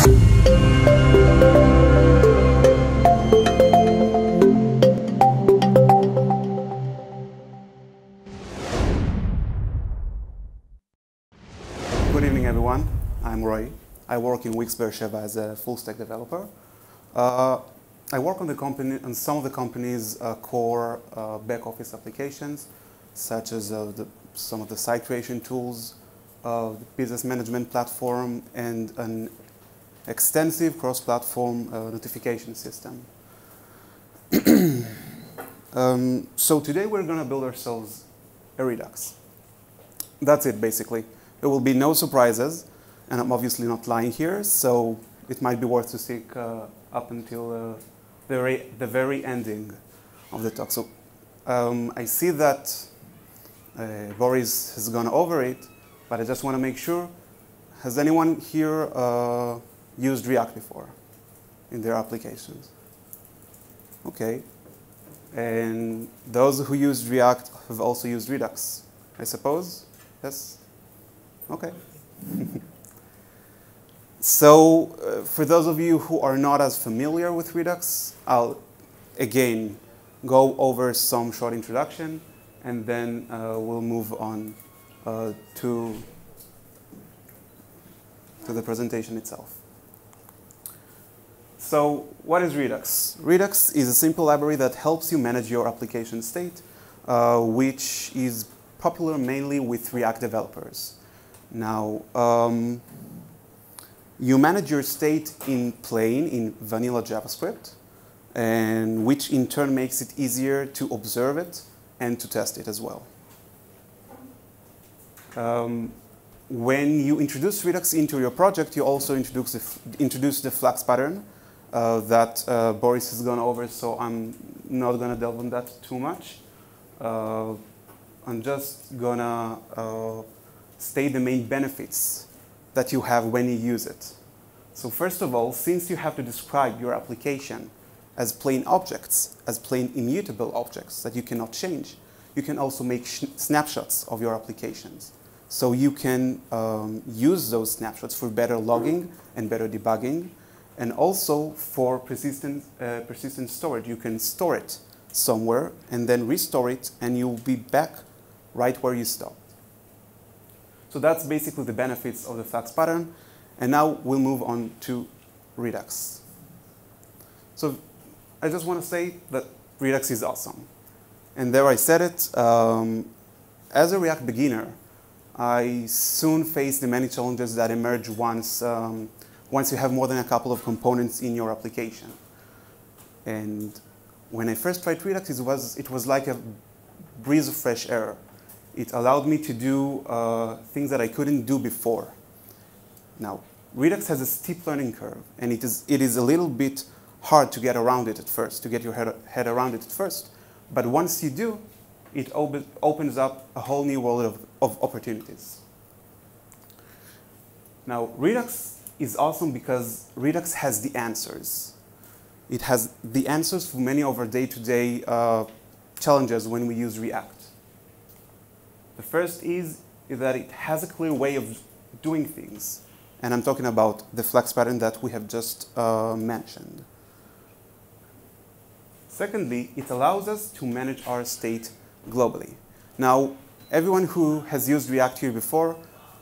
Good evening, everyone. I'm Roy. I work in Wix Beersheba as a full-stack developer. I work on some of the company's core back-office applications, such as some of the site creation tools, the business management platform, and an extensive cross-platform notification system. So today we're going to build ourselves a Redux. That's it, basically. There will be no surprises, and I'm obviously not lying here, so it might be worth to stick up until the very ending of the talk. So I see that Boris has gone over it, but I just want to make sure, has anyone here used React before in their applications? Okay. And those who used React have also used Redux, I suppose? Yes? Okay. So for those of you who are not as familiar with Redux, I'll again go over some short introduction, and then we'll move on to the presentation itself. So what is Redux? Redux is a simple library that helps you manage your application state, which is popular mainly with React developers. Now, you manage your state in plain, in vanilla JavaScript, and which in turn makes it easier to observe it and to test it as well. When you introduce Redux into your project, you also introduce the Flux pattern that Boris has gone over, so I'm not going to delve on that too much. I'm just going to state the main benefits that you have when you use it. So first of all, since you have to describe your application as plain objects, as plain immutable objects that you cannot change, you can also make snapshots of your applications. So you can use those snapshots for better logging and better debugging, and also for persistent storage. You can store it somewhere and then restore it, and you'll be back right where you stopped. So that's basically the benefits of the Flux pattern. And now we'll move on to Redux. So I just want to say that Redux is awesome. And there I said it. As a React beginner, I soon faced the many challenges that emerge once you have more than a couple of components in your application. And when I first tried Redux, it was like a breeze of fresh air. It allowed me to do things that I couldn't do before. Now, Redux has a steep learning curve, and it is a little bit hard to get around it at first, to get your head around it at first. But once you do, it opens up a whole new world of opportunities. Now, Redux is awesome because Redux has the answers. It has the answers for many of our day-to-day challenges when we use React. The first is that it has a clear way of doing things. And I'm talking about the Flux pattern that we have just mentioned. Secondly, it allows us to manage our state globally. Now, everyone who has used React here before,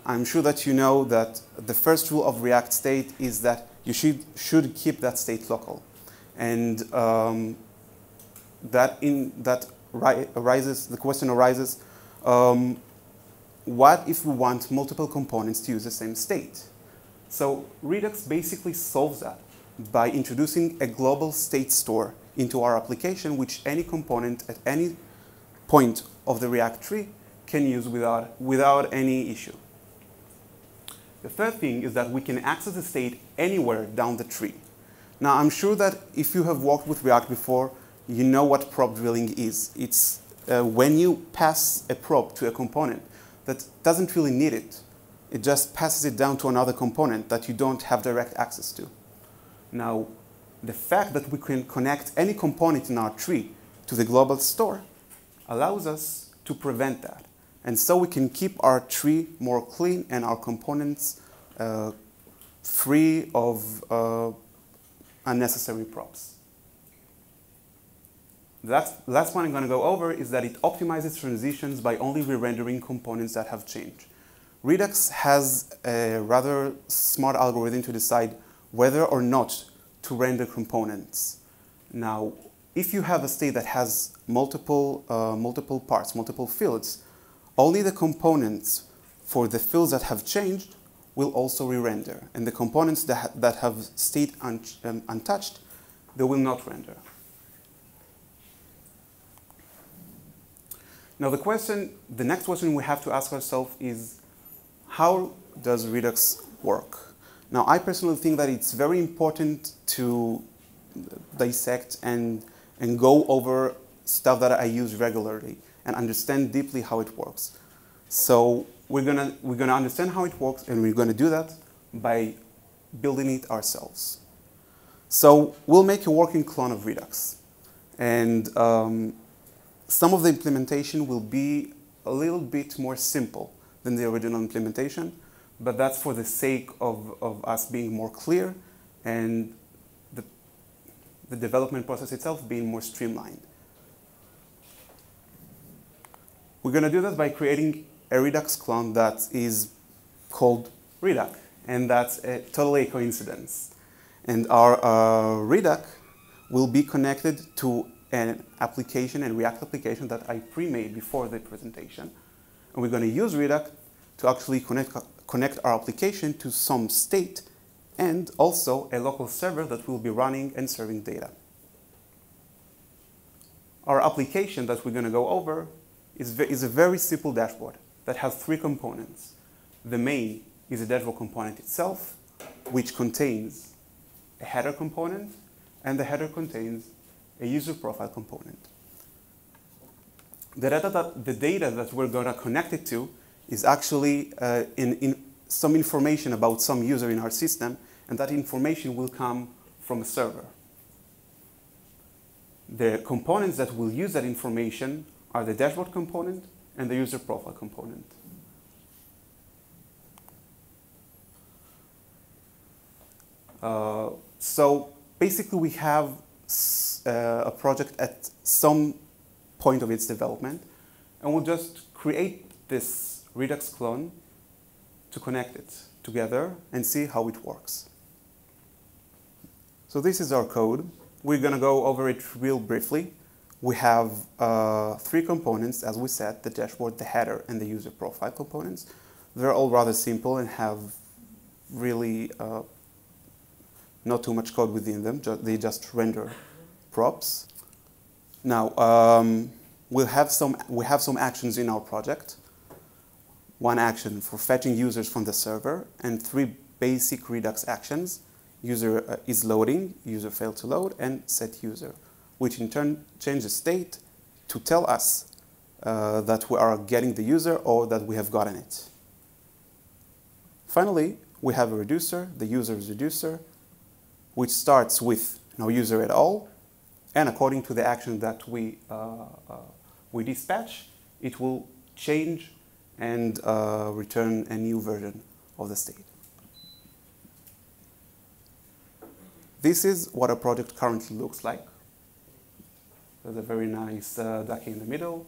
I'm sure that you know that the first rule of React state is that you should keep that state local. And the question arises, what if we want multiple components to use the same state? So Redux basically solves that by introducing a global state store into our application, which any component at any point of the React tree can use without any issue. The third thing is that we can access the state anywhere down the tree. Now, I'm sure that if you have worked with React before, you know what prop drilling is. It's when you pass a prop to a component that doesn't really need it. It just passes it down to another component that you don't have direct access to. Now, the fact that we can connect any component in our tree to the global store allows us to prevent that. And so we can keep our tree more clean and our components free of unnecessary props. The last one I'm going to go over is that it optimizes transitions by only re-rendering components that have changed. Redux has a rather smart algorithm to decide whether or not to render components. Now, if you have a state that has multiple parts, multiple fields, only the components for the fields that have changed will also re-render. And the components that have stayed untouched, they will not render. Now the next question we have to ask ourselves is, how does Redux work? Now I personally think that it's very important to dissect and go over stuff that I use regularly and understand deeply how it works. So we're gonna understand how it works, and we're gonna do that by building it ourselves. So we'll make a working clone of Redux, and some of the implementation will be a little bit more simple than the original implementation, but that's for the sake of us being more clear and the development process itself being more streamlined. We're going to do that by creating a Redux clone that is called Redux, and that's totally a coincidence. And our Redux will be connected to an application, a React application that I pre-made before the presentation. And we're going to use Redux to actually connect our application to some state and also a local server that will be running and serving data. Our application that we're going to go over is a very simple dashboard that has three components. The main is a dashboard component itself, which contains a header component, and the header contains a user profile component. The data that we're going to connect it to is actually in some information about some user in our system, and that information will come from a server. The components that will use that information are the dashboard component and the user profile component. So basically we have a project at some point of its development, and we'll just create this Redux clone to connect it together and see how it works. So this is our code. We're going to go over it real briefly. We have three components, as we said, the dashboard, the header, and the user profile components. They're all rather simple and have really not too much code within them. They just render props. Now, we have some actions in our project. One action for fetching users from the server, and three basic Redux actions: user is loading, user failed to load, and set user, which in turn change the state to tell us that we are getting the user or that we have gotten it. Finally, we have a reducer, the user's reducer, which starts with no user at all, and according to the action that we dispatch, it will change and return a new version of the state. This is what our project currently looks like. There's a very nice ducky in the middle.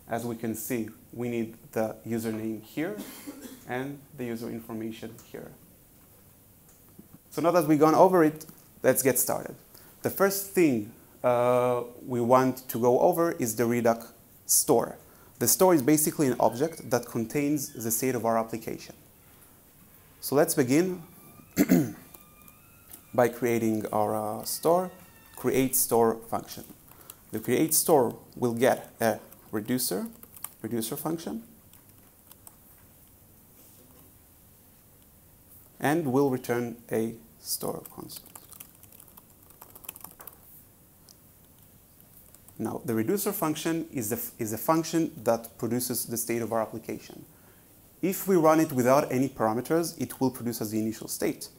As we can see, we need the username here and the user information here. So now that we've gone over it, let's get started. The first thing we want to go over is the Redux store. The store is basically an object that contains the state of our application. So let's begin by creating our store, create store function. The create store will get a reducer function, and will return a store constant. Now, the reducer function is a function that produces the state of our application. If we run it without any parameters, it will produce as the initial state.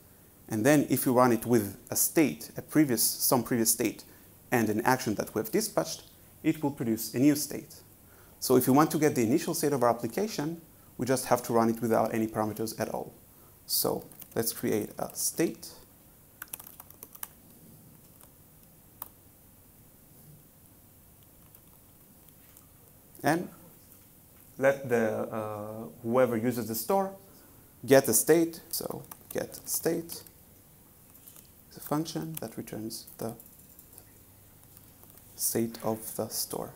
And then if you run it with a state, some previous state, and an action that we have dispatched, it will produce a new state. So if you want to get the initial state of our application, we just have to run it without any parameters at all. So let's create a state. And let the whoever uses the store get the state. So get state is a function that returns the state of the store.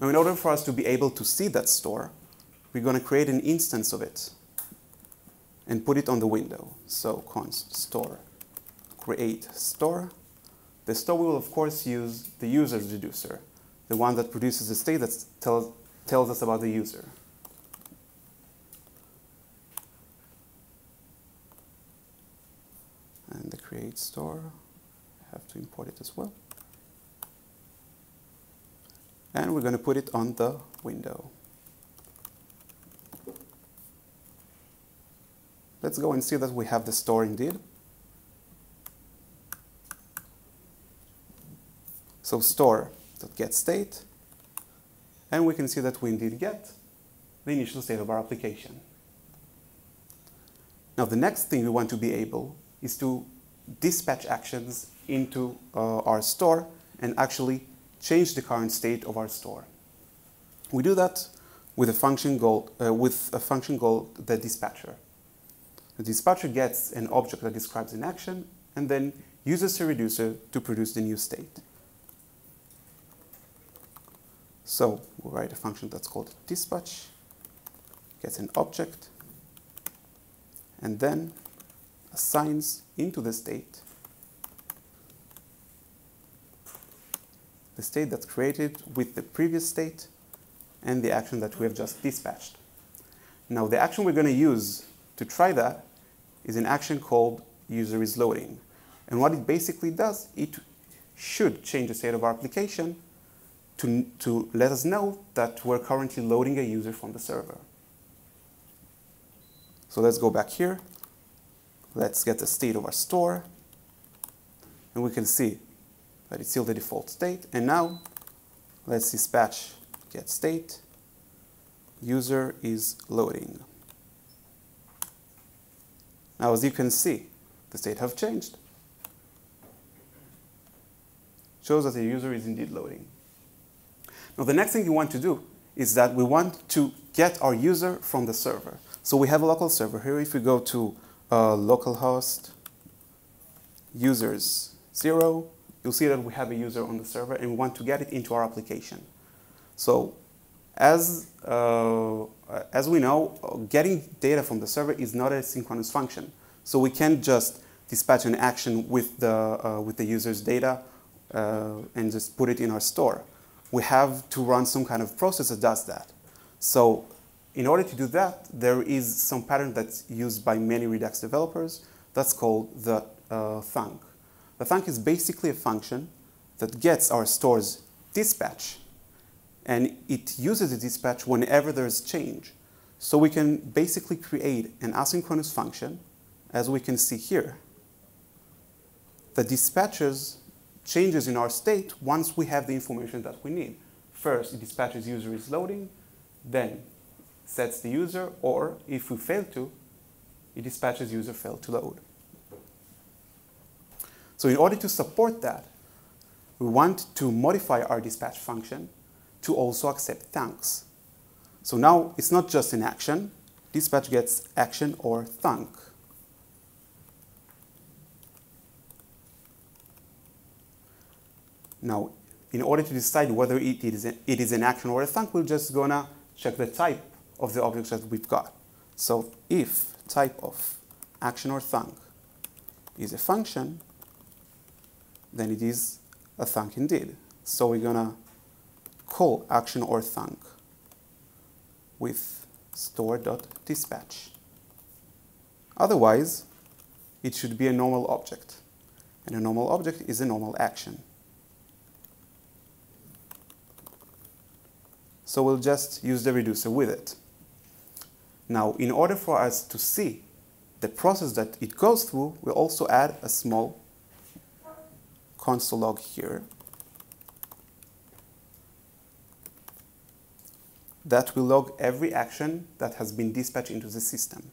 Now, in order for us to be able to see that store, we're going to create an instance of it and put it on the window. So const store create store. The store will, of course, use the user's reducer, the one that produces the state that tells us about the user. And the create store, I have to import it as well. And we're going to put it on the window. Let's go and see that we have the store indeed. So store.getState, and we can see that we indeed get the initial state of our application. Now the next thing we want to be able is to dispatch actions into our store and actually change the current state of our store. We do that with a function called the dispatcher. The dispatcher gets an object that describes an action and then uses a reducer to produce the new state. So we'll write a function that's called dispatch, gets an object, and then assigns into the state that's created with the previous state and the action that we have just dispatched. Now the action we're going to use to try that is an action called user is loading. And what it basically does, it should change the state of our application to let us know that we're currently loading a user from the server. So let's go back here. Let's get the state of our store. And we can see that it's still the default state. And now let's dispatch get state. User is loading. Now, as you can see, the state have changed. Shows that the user is indeed loading. Now, the next thing you want to do is that we want to get our user from the server. So we have a local server here. If we go to localhost users 0, you'll see that we have a user on the server and we want to get it into our application. So as we know, getting data from the server is not a synchronous function. So we can't just dispatch an action with the user's data and just put it in our store. We have to run some kind of process that does that. So in order to do that, there is some pattern that's used by many Redux developers that's called the thunk. The thunk is basically a function that gets our store's dispatch, and it uses the dispatch whenever there's change. So we can basically create an asynchronous function, as we can see here, that dispatches changes in our state once we have the information that we need. First, it dispatches user is loading, then sets the user, or if we fail to, it dispatches user failed to load. So in order to support that, we want to modify our dispatch function to also accept thunks. So now it's not just an action. Dispatch gets action or thunk. Now, in order to decide whether it is an action or a thunk, we're just gonna check the type of the object that we've got. So if type of action or thunk is a function, then it is a thunk indeed. So we're gonna call action or thunk with store.dispatch. Otherwise, it should be a normal object. And a normal object is a normal action. So we'll just use the reducer with it. Now, in order for us to see the process that it goes through, we'll also add a small console log here that will log every action that has been dispatched into the system.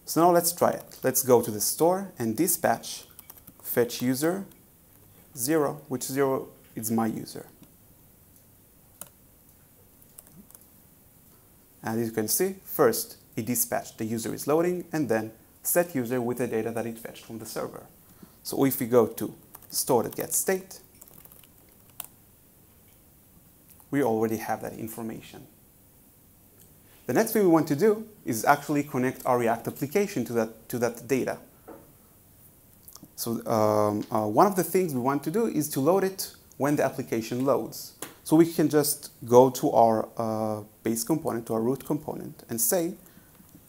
So now let's try it. Let's go to the store and dispatch fetch user 0, which 0 is my user. And as you can see, first it dispatched the user is loading, and then set user with the data that it fetched from the server. So if we go to store.getState, we already have that information. The next thing we want to do is actually connect our React application to that data. So one of the things we want to do is to load it when the application loads. So we can just go to our base component, to our root component, and say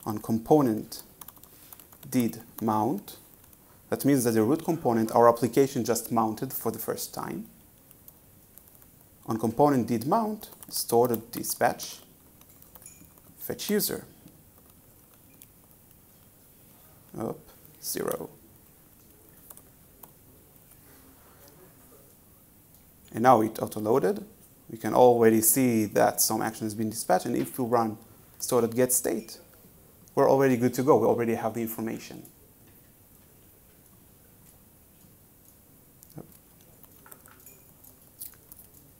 on component did mount. That means that the root component, our application just mounted for the first time. On component did mount, store.dispatch fetch user. 0. And now it auto-loaded. We can already see that some action has been dispatched, and if we run store.getState, we're already good to go. We already have the information.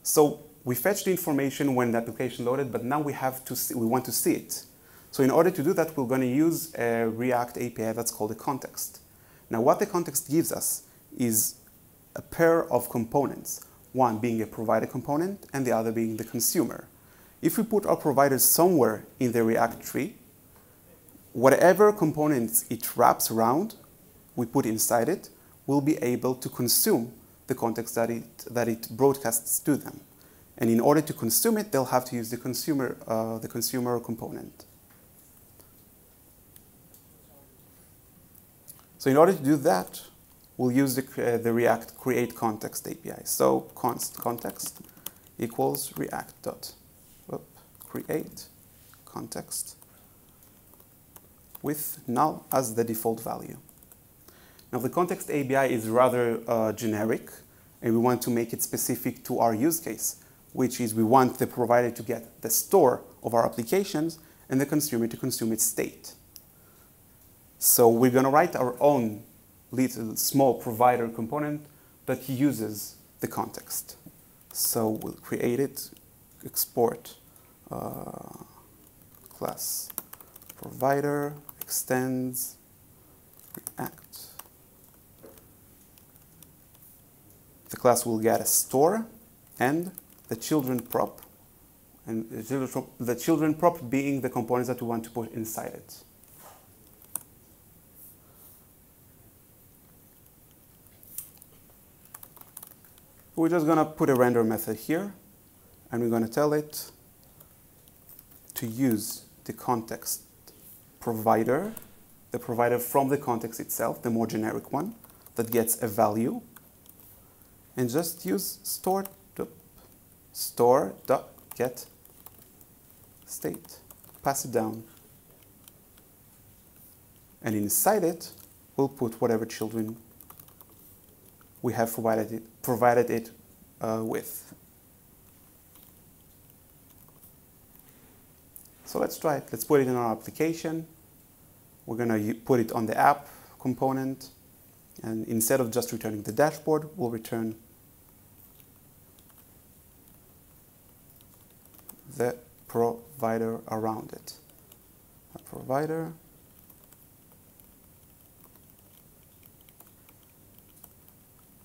So we fetched the information when the application loaded, but now we want to see it. So in order to do that, we're going to use a React API that's called a context. Now what the context gives us is a pair of components, one being a provider component and the other being the consumer. If we put our providers somewhere in the React tree, whatever components it wraps around, we put inside it, will be able to consume the context that it broadcasts to them. And in order to consume it, they'll have to use the consumer component. So in order to do that, we'll use the React create context API. So const context equals react.create context with null as the default value. Now the context API is rather generic, and we want to make it specific to our use case, which is we want the provider to get the store of our applications and the consumer to consume its state. So we're going to write our own little small provider component that uses the context. So we'll create it, export class provider extends React. The class will get a store and the children prop, and the children prop being the components that we want to put inside it. We're just going to put a render method here, and we're going to tell it to use the context provider, the provider from the context itself, the more generic one, that gets a value, and just use store.getState. Pass it down. And inside it, we'll put whatever children we have provided it with. So let's try it. Let's put it in our application. We're going to put it on the app component. And instead of just returning the dashboard, we'll return the provider around it. A provider.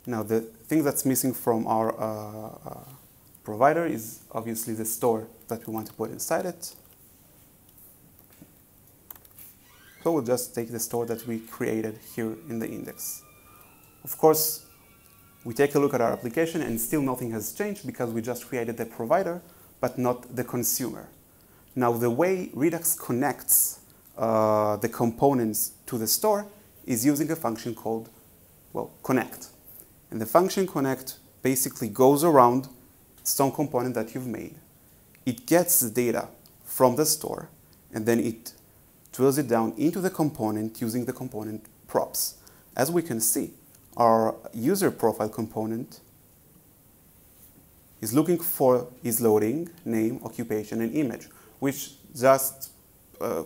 Now, the thing that's missing from our provider is obviously the store that we want to put inside it. So we'll just take the store that we created here in the index. Of course, we take a look at our application and still nothing has changed because we just created the provider, but not the consumer. Now, the way Redux connects the components to the store is using a function called, well, connect. And the function connect basically goes around some component that you've made. It gets the data from the store, and then it drills it down into the component using the component props. As we can see, our user profile component is looking for is loading name, occupation, and image, which just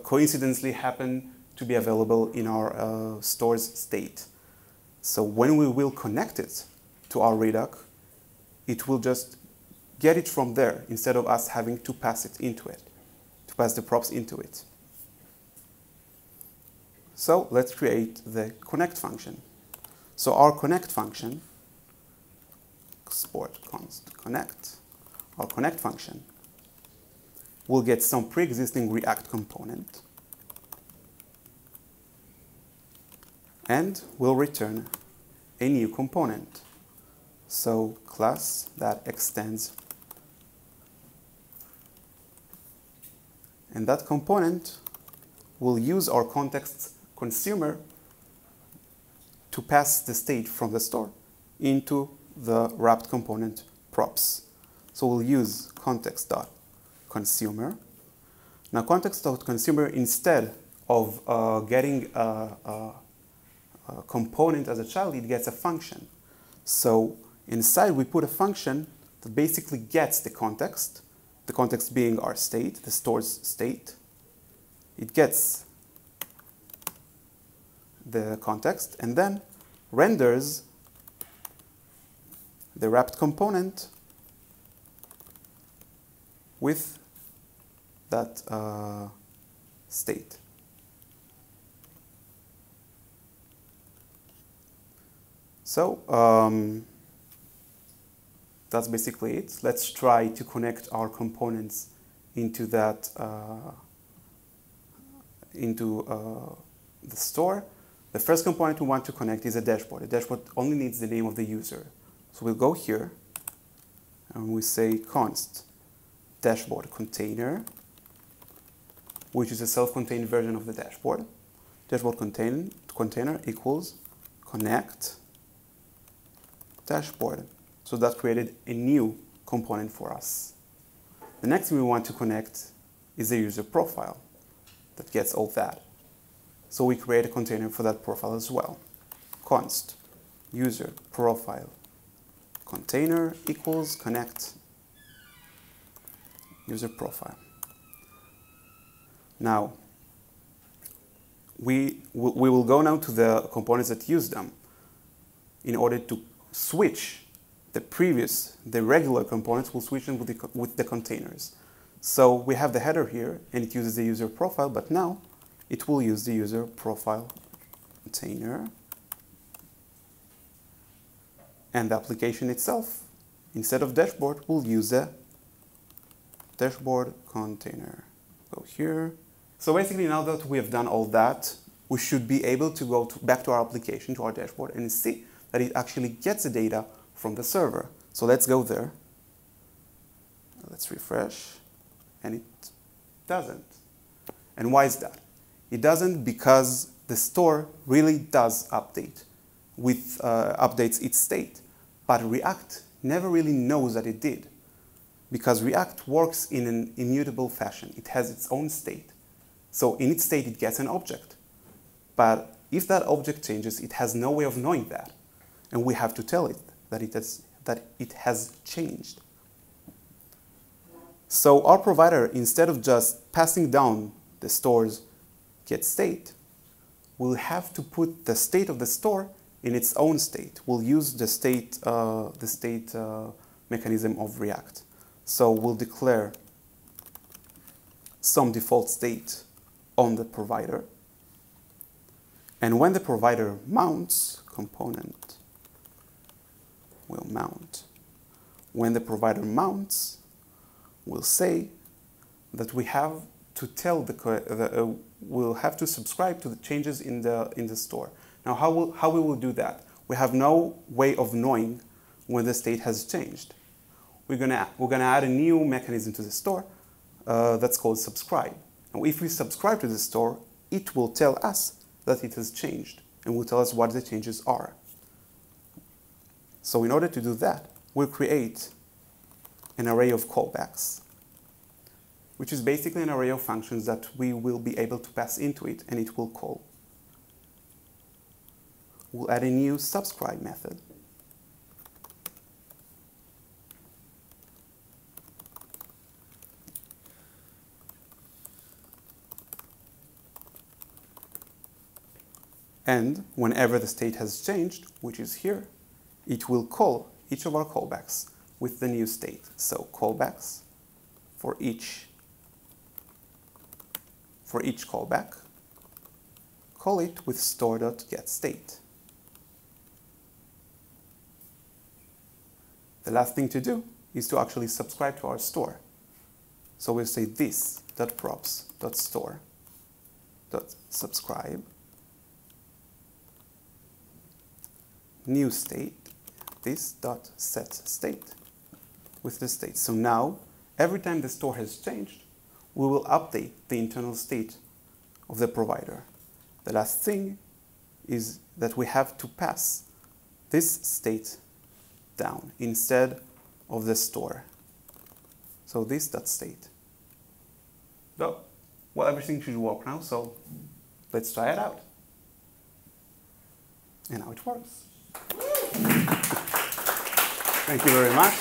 coincidentally happen to be available in our store's state. So when we will connect it to our Redux, it will just get it from there instead of us having to pass it into it, to pass the props into it. So let's create the connect function. So our connect function, export const connect, our connect function will get some pre-existing React component and will return a new component. So class that extends, and that component will use our context consumer to pass the state from the store into the wrapped component props. So we'll use context.consumer. Now context.consumer, instead of getting a component as a child, it gets a function. So inside we put a function that basically gets the context being our state, the store's state. It gets the context and then renders the wrapped component with that state. So that's basically it. Let's try to connect our components into that the store. The first component we want to connect is a dashboard. A dashboard only needs the name of the user. So we'll go here and we say const dashboard container, which is a self-contained version of the dashboard. Dashboard container equals connect dashboard. So that created a new component for us. The next thing we want to connect is the user profile that gets all that. So we create a container for that profile as well. Const user profile container equals connect user profile. Now, we will go now to the components that use them in order to switch the regular components, we'll switch them with the containers. So we have the header here and it uses the user profile, but now it will use the user profile container, and the application itself, instead of dashboard, will use a dashboard container. Go here. So basically, now that we have done all that, we should be able to go back to our application, to our dashboard, and see that it actually gets the data from the server. So let's go there. Let's refresh, and it doesn't. And why is that? It doesn't because the store really does updates its state, but React never really knows that it did, because React works in an immutable fashion. It has its own state. So in its state, it gets an object. But if that object changes, it has no way of knowing that. And we have to tell it that it has changed. So our provider, instead of just passing down the store's get state, will have to put the state of the store in its own state. We'll use the state mechanism of React. So we'll declare some default state on the provider. And when the provider mounts, component will mount. When the provider mounts, we'll say that we have to tell we'll have to subscribe to the changes in the store. Now, how we will do that? We have no way of knowing when the state has changed. We're gonna add a new mechanism to the store that's called subscribe. Now, if we subscribe to the store, it will tell us that it has changed and will tell us what the changes are. So in order to do that, we'll create an array of callbacks, which is basically an array of functions that we will be able to pass into it, and it will call. We'll add a new subscribe method. And whenever the state has changed, which is here, it will call each of our callbacks with the new state. So callbacks for each callback, call it with store.getState. The last thing to do is to actually subscribe to our store. So we'll say this.props.store.subscribe, new state, this.setState with the state. So now, every time the store has changed, we will update the internal state of the provider. The last thing is that we have to pass this state down instead of the store. So this.state. Well, everything should work now, so let's try it out. And now it works. Thank you very much.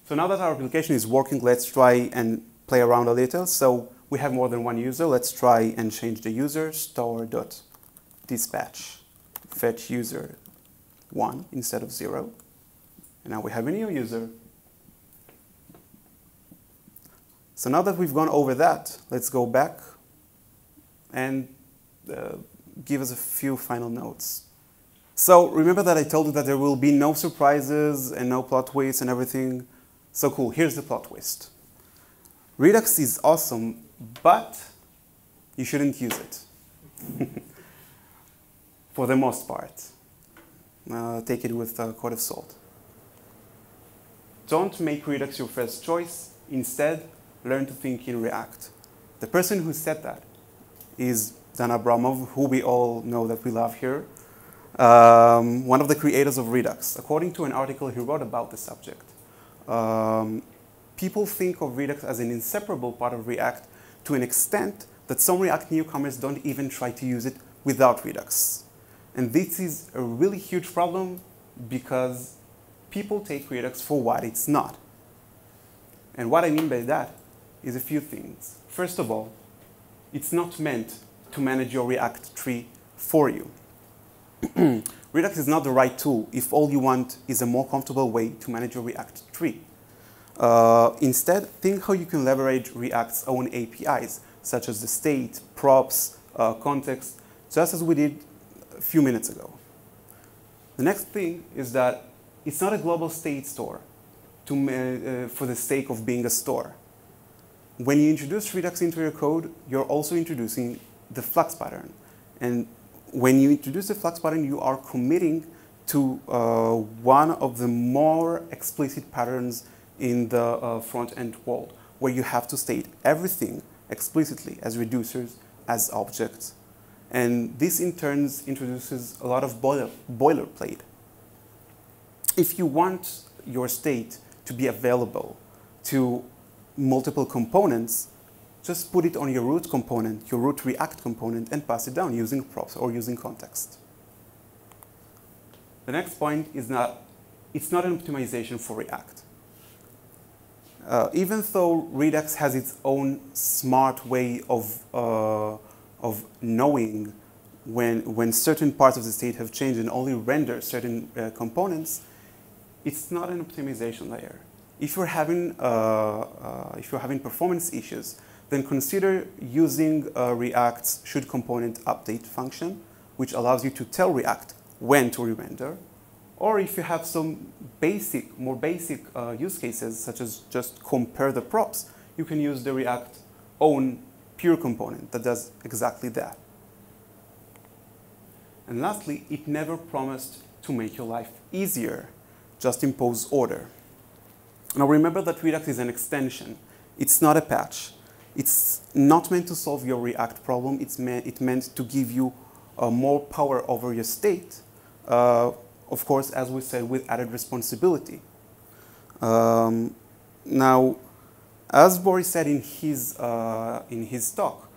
So now that our application is working, let's try and play around a little. So we have more than one user. Let's try and change the user, store.dispatch, fetch user 1 instead of 0. And now we have a new user. So now that we've gone over that, let's go back and give us a few final notes. So remember that I told you that there will be no surprises and no plot twists and everything. So cool, here's the plot twist. Redux is awesome, but you shouldn't use it. For the most part. Take it with a grain of salt. Don't make Redux your first choice. Instead, learn to think in React. The person who said that is Dan Abramov, who we all know that we love here. One of the creators of Redux. According to an article he wrote about the subject, people think of Redux as an inseparable part of React to an extent that some React newcomers don't even try to use it without Redux. And this is a really huge problem because people take Redux for what it's not. And what I mean by that is a few things. First of all, it's not meant to manage your React tree for you. Redux is not the right tool if all you want is a more comfortable way to manage your React tree. Instead, think how you can leverage React's own APIs, such as the state, props, context, just as we did a few minutes ago. The next thing is that it's not a global state store for the sake of being a store. When you introduce Redux into your code, you're also introducing the Flux pattern. And when you introduce the Flux pattern, you are committing to one of the more explicit patterns in the front-end world, where you have to state everything explicitly as reducers, as objects. And this in turn introduces a lot of boilerplate. If you want your state to be available to multiple components, just put it on your root component, your root React component, and pass it down using props or using context. The next point is that it's not an optimization for React. Even though Redux has its own smart way of knowing when certain parts of the state have changed and only render certain components, it's not an optimization layer. If you're having performance issues, then consider using React's should_component_update function, which allows you to tell React when to re-render. Or if you have some more basic use cases, such as just compare the props, you can use the React own pure component that does exactly that. And lastly, it never promised to make your life easier, just impose order. Now remember that Redux is an extension. It's not a patch. It's not meant to solve your React problem. It's meant to give you more power over your state, of course, as we said, with added responsibility. Now, as Boris said in his talk,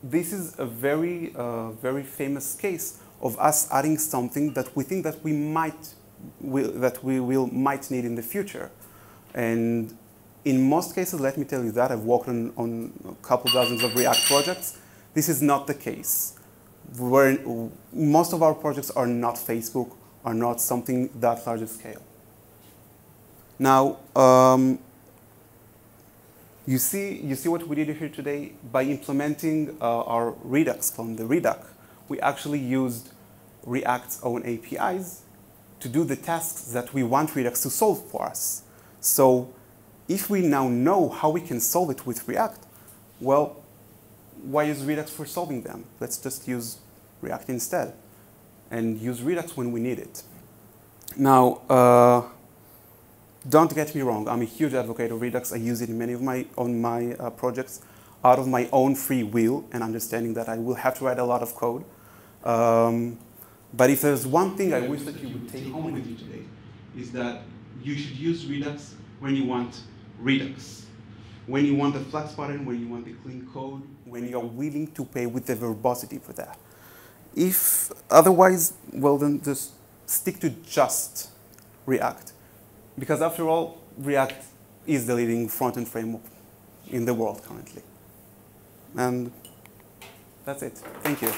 this is a very famous case of us adding something that we think that we might need in the future, and In most cases, let me tell you that, I've worked on a couple dozens of React projects. This is not the case. Most of our projects are not Facebook, are not something that large scale. Now, you see what we did here today? By implementing our Redux clone, the Redux, we actually used React's own APIs to do the tasks that we want Redux to solve for us. So if we now know how we can solve it with React, well, why use Redux for solving them? Let's just use React instead and use Redux when we need it. Now, don't get me wrong, I'm a huge advocate of Redux. I use it in many of my projects out of my own free will and understanding that I will have to write a lot of code. But if there's one thing I wish that you would take home with you today, is that you should use Redux when you want Redux. When you want the Flux Pattem, when you want the clean code, when you're willing to pay with the verbosity for that. If otherwise, well then just stick to just React. Because after all, React is the leading front-end framework in the world currently. And that's it. Thank you.